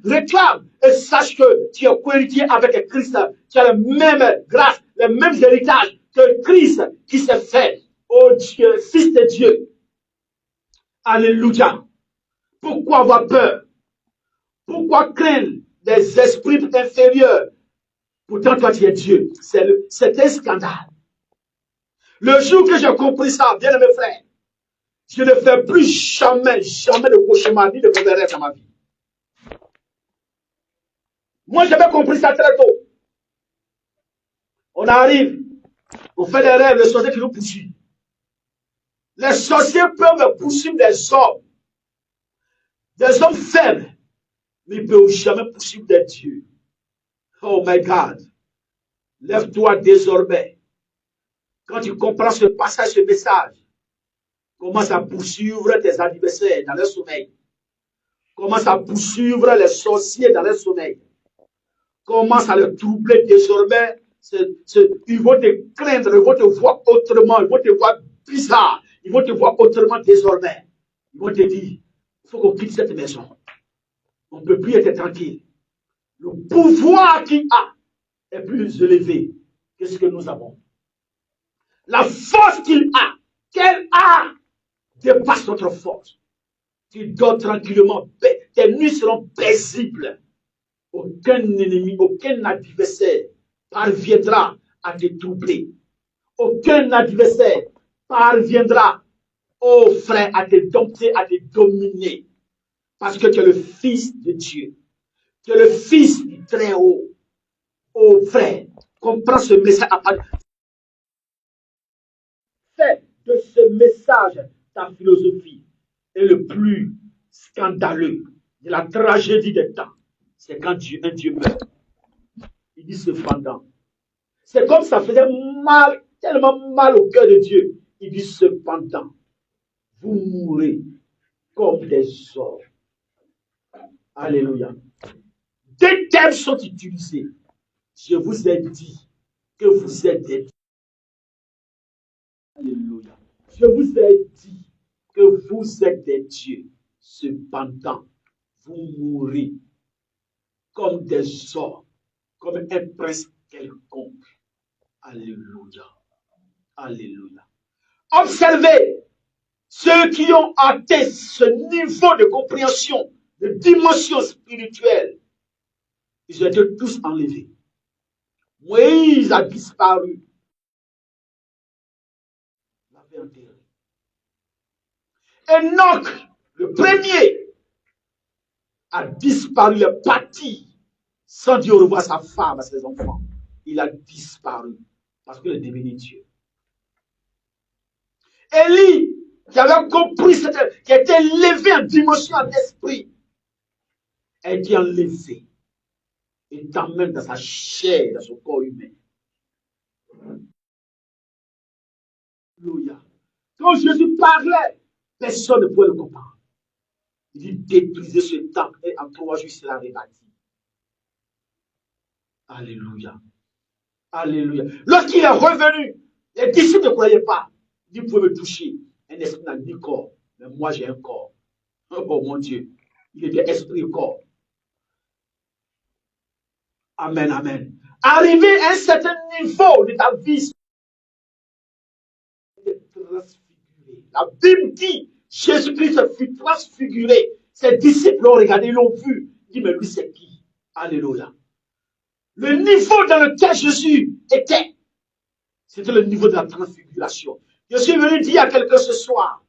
A: réclame. Et sache que tu es cohéritier avec Christ. Tu as la même grâce, le même héritage que Christ qui s'est fait. Oh Dieu, Fils de Dieu. Alléluia. Pourquoi avoir peur? Pourquoi craindre des esprits inférieurs? Pourtant, toi, tu es Dieu. C'est un scandale. Le jour que j'ai compris ça, bien mes frères, je ne fais plus jamais de cauchemar ni de mauvais rêves dans ma vie. Moi, j'avais compris ça très tôt. On arrive, on fait des rêves, les sorciers qui nous poursuivent. Les sorciers peuvent me poursuivre des hommes faibles, mais ils ne peuvent jamais poursuivre des dieux. Oh my God. Lève-toi désormais. Quand tu comprends ce passage, ce message, commence à poursuivre tes adversaires dans leur sommeil. Commence à poursuivre les sorciers dans leur sommeil. Commence à les troubler désormais. Ils vont te craindre, ils vont te voir autrement, ils vont te voir bizarre, ils vont te voir autrement désormais. Ils vont te dire, il faut qu'on quitte cette maison. On ne peut plus être tranquille. Le pouvoir qu'il a est plus élevé que ce que nous avons. La force qu'il a, qu'elle a, dépasse notre force. Tu dors tranquillement, tes nuits seront paisibles. Aucun ennemi, aucun adversaire parviendra à te troubler. Aucun adversaire parviendra, oh frère, à te dompter, à te dominer. Parce que tu es le Fils de Dieu. Tu es le Fils du Très-Haut. Oh frère, comprends ce message à part. Fais de ce message ta philosophie. Et le plus scandaleux de la tragédie des temps, c'est quand un Dieu meurt. Il dit cependant. C'est comme ça faisait mal, tellement mal au cœur de Dieu. Il dit cependant, vous mourrez comme des hommes. Alléluia. Deux termes sont utilisés. Je vous ai dit que vous êtes des dieux. Alléluia. Je vous ai dit que vous êtes des dieux. Cependant, vous mourrez comme des hommes, comme un prince quelconque. Alléluia. Alléluia. Observez ceux qui ont atteint ce niveau de compréhension, de dimension spirituelle. Ils ont été tous enlevés. Moïse a disparu. Il l'avait enterré. Enoch, le premier, a disparu, il est parti sans dire au revoir à sa femme, à ses enfants. Il a disparu parce qu'il est devenu Dieu. Élie, qui avait compris, qui était élevé en dimension d'esprit, a été enlevé et t'emmène dans sa chair, dans son corps humain. Alléluia. Quand Jésus parlait, personne ne pouvait le comprendre. Il dit détruisez ce temple et en 3 jours, il sera rebâti. Alléluia. Alléluia. Lorsqu'il est revenu, les disciples ne croyaient pas. Il dit, vous pouvez me toucher. Un esprit n'a ni corps, mais moi j'ai un corps. Oh mon Dieu. Il était esprit et corps. Amen, amen. Arrivé à un certain niveau de ta vie, transfiguré. La Bible dit, Jésus-Christ fut transfiguré. Ses disciples l'ont regardé, ils l'ont vu. Il dit, mais lui c'est qui? Alléluia. Le niveau dans lequel Jésus était, c'était le niveau de la transfiguration. Je suis venu dire à quelqu'un ce soir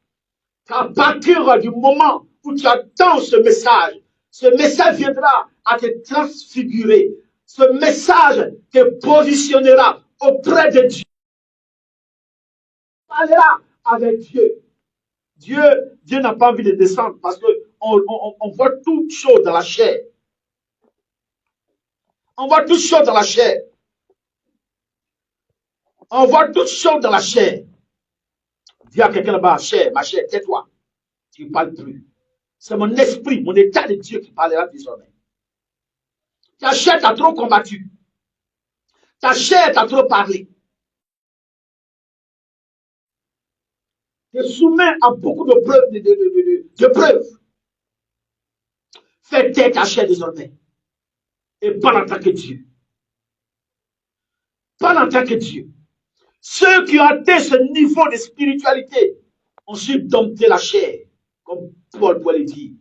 A: qu'à partir du moment où tu attends ce message viendra à te transfigurer. Ce message te positionnera auprès de Dieu. Tu parleras avec Dieu. Dieu n'a pas envie de descendre parce qu'on voit toutes choses dans la chair. On voit toutes choses dans la chair. On voit toutes choses dans la chair. Dis à quelqu'un là-bas, ma chair, tais-toi. Tu ne parles plus. C'est mon esprit, mon état de Dieu qui parlera désormais. Ta chair t'a trop combattu. Ta chair t'a trop parlé. Te soumets à beaucoup de preuves. Fais taire ta chair désormais. Et parle en tant que Dieu. Parle en tant que Dieu. Ceux qui ont atteint ce niveau de spiritualité ont su dompter la chair. Comme Paul pourrait le dire.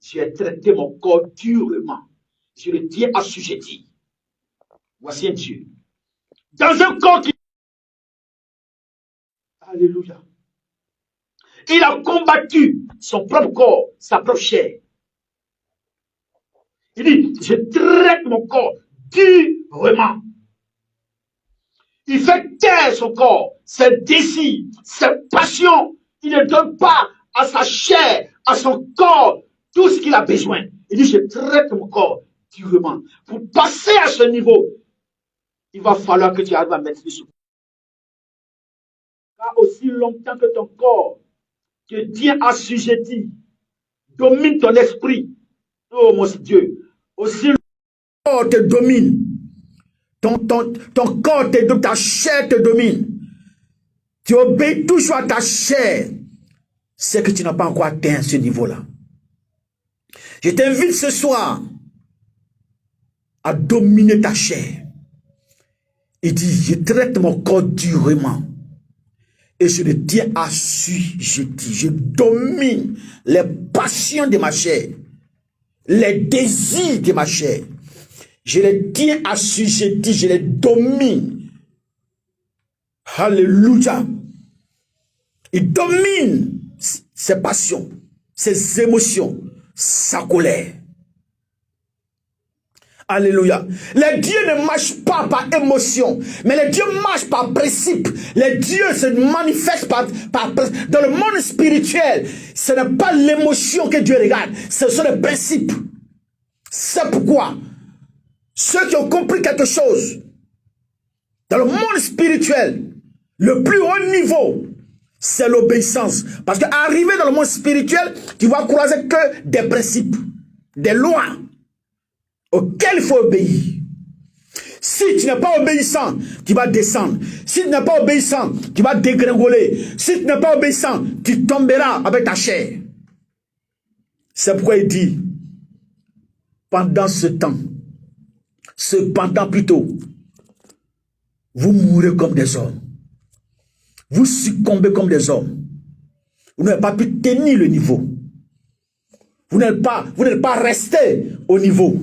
A: J'ai traité mon corps durement. Je le tiens assujetti. Voici un Dieu. Dans un corps qui... Alléluia. Il a combattu son propre corps, sa propre chair. Il dit, je traite mon corps durement. Il fait taire son corps, ses désirs, ses passions. Il ne donne pas à sa chair, à son corps, tout ce qu'il a besoin. Il dit, je traite mon corps durement. Pour passer à ce niveau, il va falloir que tu arrives à mettre ce corps. Car aussi longtemps que ton corps te tient assujetti, domine ton esprit, oh mon Dieu, aussi longtemps que ton corps te domine, ton corps te domine, ta chair te domine, tu obéis toujours à ta chair, c'est que tu n'as pas encore atteint ce niveau-là. Je t'invite ce soir à dominer ta chair. Il dit, je traite mon corps durement et je le tiens assujetti. Je domine les passions de ma chair, les désirs de ma chair. Je les tiens assujettis, je les domine. Alléluia. Il domine ses passions, ses émotions, sa colère. Alléluia. Les dieux ne marchent pas par émotion, mais les dieux marchent par principe. Les dieux se manifestent dans le monde spirituel. Ce n'est pas l'émotion que Dieu regarde, ce sont les principes. C'est pourquoi ceux qui ont compris quelque chose dans le monde spirituel, le plus haut niveau, c'est l'obéissance. Parce qu'arriver dans le monde spirituel, tu vas croiser que des principes, des lois auxquelles il faut obéir. Si tu n'es pas obéissant, tu vas descendre. Si tu n'es pas obéissant, tu vas dégringoler. Si tu n'es pas obéissant, tu tomberas avec ta chair. C'est pourquoi il dit, pendant ce temps, cependant plutôt, vous mourrez comme des hommes. Vous succombez comme des hommes. Vous n'avez pas pu tenir le niveau. Vous n'êtes pas resté au niveau.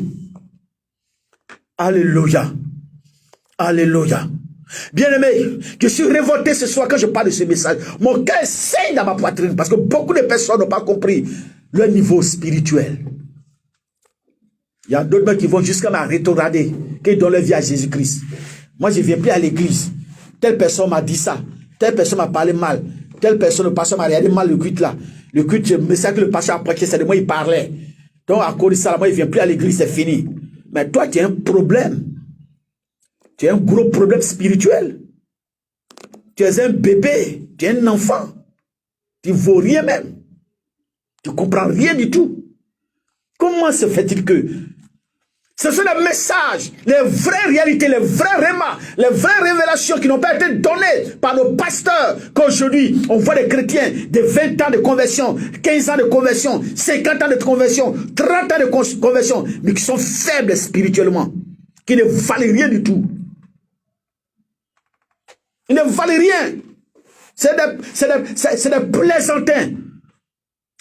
A: Alléluia. Alléluia. Bien-aimé, je suis révolté ce soir quand je parle de ce message. Mon cœur saigne dans ma poitrine parce que beaucoup de personnes n'ont pas compris le niveau spirituel. Il y a d'autres qui vont jusqu'à me rétrograder, qui donnent leur vie à Jésus-Christ. Moi, je ne viens plus à l'église. Telle personne m'a dit ça. Telle personne m'a parlé mal. Telle personne, le pasteur m'a regardé mal le culte là. Le culte, mais c'est que le pasteur a prêché, c'est de moi il parlait. Donc, à cause de ça, moi, il ne vient plus à l'église, c'est fini. Mais toi, tu as un problème. Tu as un gros problème spirituel. Tu es un bébé. Tu es un enfant. Tu ne vaux rien même. Tu ne comprends rien du tout. Comment se fait-il que ce sont les messages, les vraies réalités, les vrais rémas, les vraies révélations qui n'ont pas été données par nos pasteurs qu'aujourd'hui, on voit des chrétiens de 20 ans de conversion, 15 ans de conversion, 50 ans de conversion, 30 ans de conversion, mais qui sont faibles spirituellement, qui ne valent rien du tout. Ils ne valent rien. C'est des plaisantins.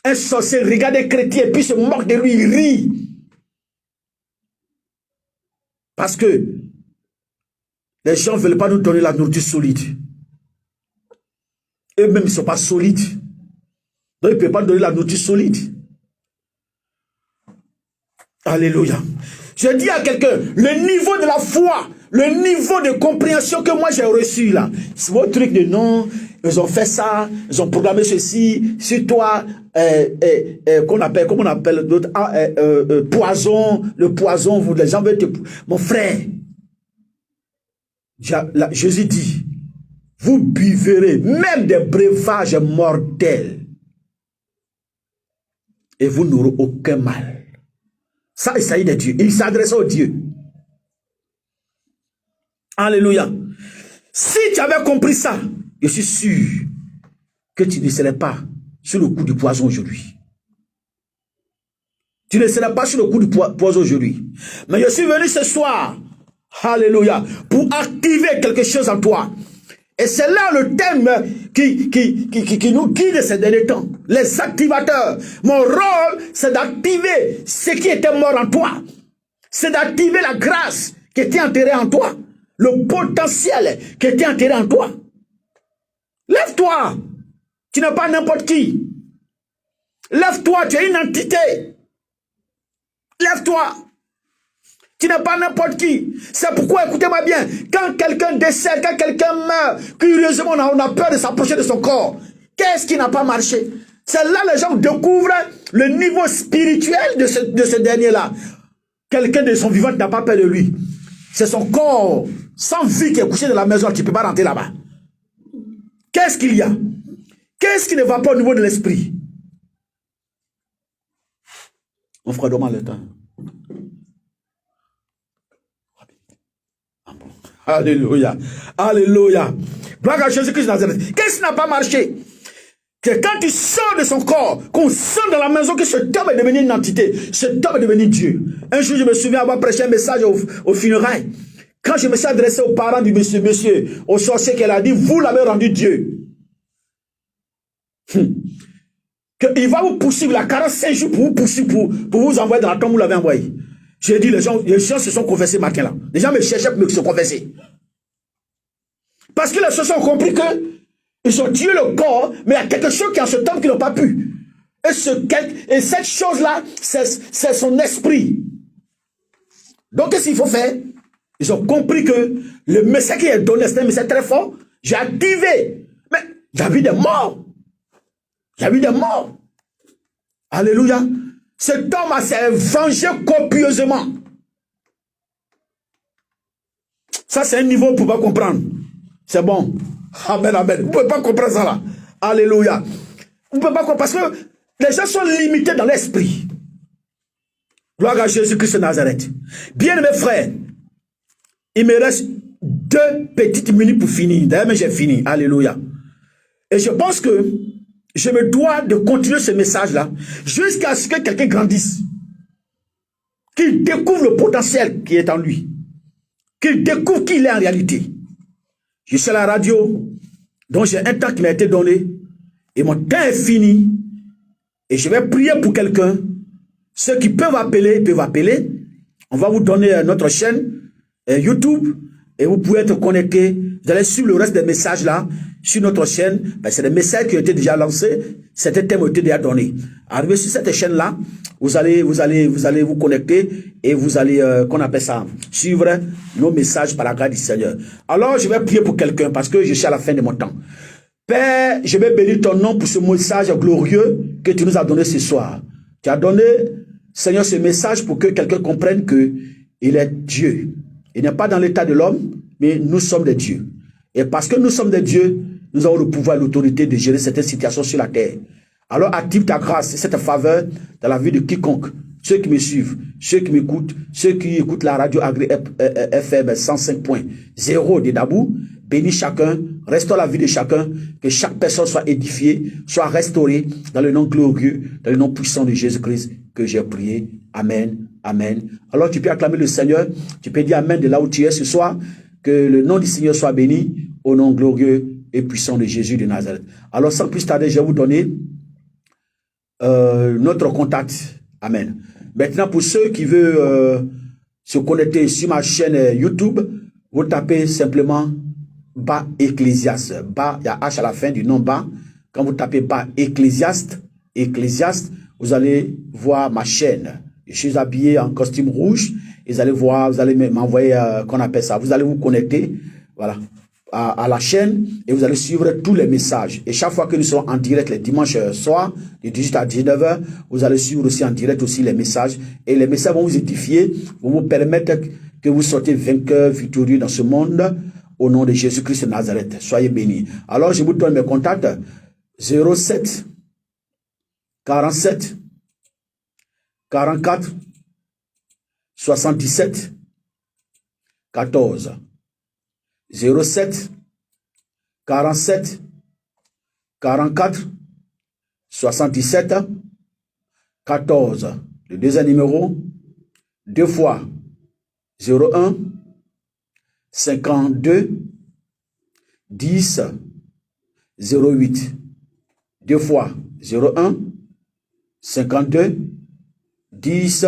A: Un sorcier regarde un chrétien et puis se moque de lui, il rit. Parce que les gens ne veulent pas nous donner la nourriture solide. Eux-mêmes, ils ne sont pas solides. Donc, ils ne peuvent pas nous donner la nourriture solide. Alléluia. Je dis à quelqu'un, le niveau de la foi, le niveau de compréhension que moi j'ai reçu là, c'est votre truc de non, ils ont fait ça, ils ont programmé ceci, sur toi, comment on appelle d'autres, poison, le poison, vous les gens veulent te... Mon frère, Jésus dit, vous buverez même des breuvages mortels et vous n'aurez aucun mal. Ça, il s'agit de Dieu. Il s'adresse au Dieu. Alléluia. Si tu avais compris ça, je suis sûr que tu ne serais pas sur le coup du poison aujourd'hui. Tu ne serais pas sur le coup du poison aujourd'hui. Mais je suis venu ce soir, alléluia, pour activer quelque chose en toi. Et c'est là le thème qui nous guide ces derniers temps. Les activateurs. Mon rôle, c'est d'activer ce qui était mort en toi. C'est d'activer la grâce qui
B: qui était enterré en toi. Le potentiel qui était enterré en toi. Lève-toi. Tu n'es pas n'importe qui. Lève-toi, tu es une entité. Lève-toi. Tu n'es pas n'importe qui. C'est pourquoi, écoutez-moi bien, quand quelqu'un décède, quand quelqu'un meurt, curieusement, on a peur de s'approcher de son corps. Qu'est-ce qui n'a pas marché? C'est là que les gens découvrent le niveau spirituel de ce dernier-là. Quelqu'un de son vivant n'a pas peur de lui. C'est son corps sans vie qui est couché dans la maison. Tu ne peux pas rentrer là-bas. Qu'est-ce qu'il y a? Qu'est-ce qui ne va pas au niveau de l'esprit? On fera demain le temps. Alléluia. Alléluia. Gloire à Jésus-Christ de Nazareth. Qu'est-ce qui n'a pas marché? C'est quand tu sors de son corps, qu'on sent dans la maison que cet homme est devenu une entité. Cet homme est devenu Dieu. Un jour, je me souviens avoir prêché un message au funérailles. Quand je me suis adressé aux parents du monsieur, au sorcier qu'elle a dit, vous l'avez rendu Dieu. Il va vous poursuivre la 45 jours pour vous poursuivre, pour vous envoyer dans la tombe où vous l'avez envoyé. J'ai dit, les gens se sont confessés matin-là. Les gens me cherchaient pour se confesser. Parce que les gens ont compris que ils ont tué le corps, mais il y a quelque chose qui est en ce temps qu'ils n'ont pas pu. Et cette chose-là, c'est son esprit. Donc, qu'est-ce qu'il faut faire? Ils ont compris que le message qui est donné, c'est un message très fort. J'ai activé. Mais j'ai vu des morts. J'ai vu des morts. Alléluia. Cet homme s'est vengé copieusement. Ça, c'est un niveau pour ne pas comprendre. C'est bon. Amen, amen. Vous ne pouvez pas comprendre ça là. Alléluia. Vous ne pouvez pas comprendre parce que les gens sont limités dans l'esprit. Gloire à Jésus-Christ de Nazareth. Bien mes frères, il me reste 2 petites minutes pour finir. D'ailleurs, mais j'ai fini. Alléluia. Et je pense que je me dois de continuer ce message-là jusqu'à ce que quelqu'un grandisse. Qu'il découvre le potentiel qui est en lui. Qu'il découvre qui il est en réalité. Je suis à la radio, donc j'ai un temps qui m'a été donné, et mon temps est fini, et je vais prier pour quelqu'un. Ceux qui peuvent appeler, peuvent appeler. On va vous donner notre chaîne YouTube, et vous pouvez être connectés. Vous allez suivre le reste des messages là, sur notre chaîne. Ben, c'est des messages qui ont été déjà lancés, certains thèmes ont été déjà donnés. Arrivé sur cette chaîne-là, vous allez vous connecter et vous allez, qu'on appelle ça, suivre nos messages par la grâce du Seigneur. Alors, je vais prier pour quelqu'un parce que je suis à la fin de mon temps. Père, je vais bénir ton nom pour ce message glorieux que tu nous as donné ce soir. Tu as donné, Seigneur, ce message pour que quelqu'un comprenne que il est Dieu. Il n'est pas dans l'état de l'homme, mais nous sommes des dieux. Et parce que nous sommes des dieux, nous avons le pouvoir et l'autorité de gérer certaines situations sur la terre. Alors active ta grâce et cette faveur dans la vie de quiconque. Ceux qui me suivent, ceux qui m'écoutent, ceux qui écoutent la radio Agri FM 105.0 de Dabou, bénis chacun, restaure la vie de chacun, que chaque personne soit édifiée, soit restaurée dans le nom glorieux, dans le nom puissant de Jésus-Christ que j'ai prié. Amen, amen. Alors tu peux acclamer le Seigneur, tu peux dire amen de là où tu es ce soir, que le nom du Seigneur soit béni au nom glorieux et puissant de Jésus de Nazareth. Alors sans plus tarder, je vais vous donner notre contact. Amen. Maintenant, pour ceux qui veulent se connecter sur ma chaîne YouTube, vous tapez simplement bas Ecclésiaste. Bas, il y a H à la fin du nom bas. Quand vous tapez bas Ecclésiaste, vous allez voir ma chaîne. Je suis habillé en costume rouge. Et vous allez voir, vous allez m'envoyer, qu'on appelle ça. Vous allez vous connecter, voilà, à la chaîne et vous allez suivre tous les messages. Et chaque fois que nous serons en direct les dimanches soirs, de 18 à 19h, vous allez suivre aussi en direct aussi les messages. Et les messages vont vous édifier, vont vous permettre que vous sortez vainqueurs, victorieux dans ce monde, au nom de Jésus-Christ de Nazareth. Soyez bénis. Alors, je vous donne mes contacts. 07 47 44 77 14 07 47 44 77 14. Le deuxième numéro, 2 fois 01 52 10 08. 2 fois 01 52 10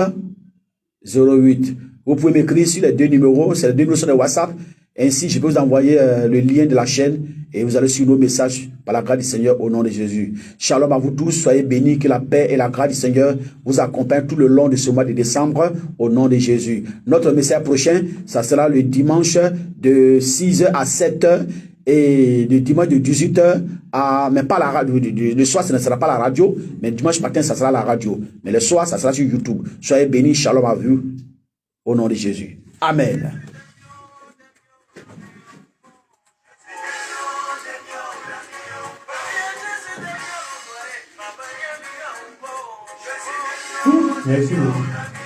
B: 08. Vous pouvez m'écrire sur les deux numéros, c'est les deux numéros sur le WhatsApp. Ainsi, je peux vous envoyer le lien de la chaîne et vous allez suivre nos messages par la grâce du Seigneur au nom de Jésus. Shalom à vous tous, soyez bénis, que la paix et la grâce du Seigneur vous accompagnent tout le long de ce mois de décembre au nom de Jésus. Notre message prochain, ça sera le dimanche de 6h à 7h et le dimanche de 18h à, mais pas la radio, le soir ce ne sera pas la radio, mais dimanche matin ça sera la radio. Mais le soir ça sera sur YouTube. Soyez bénis, shalom à vous au nom de Jésus. Amen.
C: Merci beaucoup.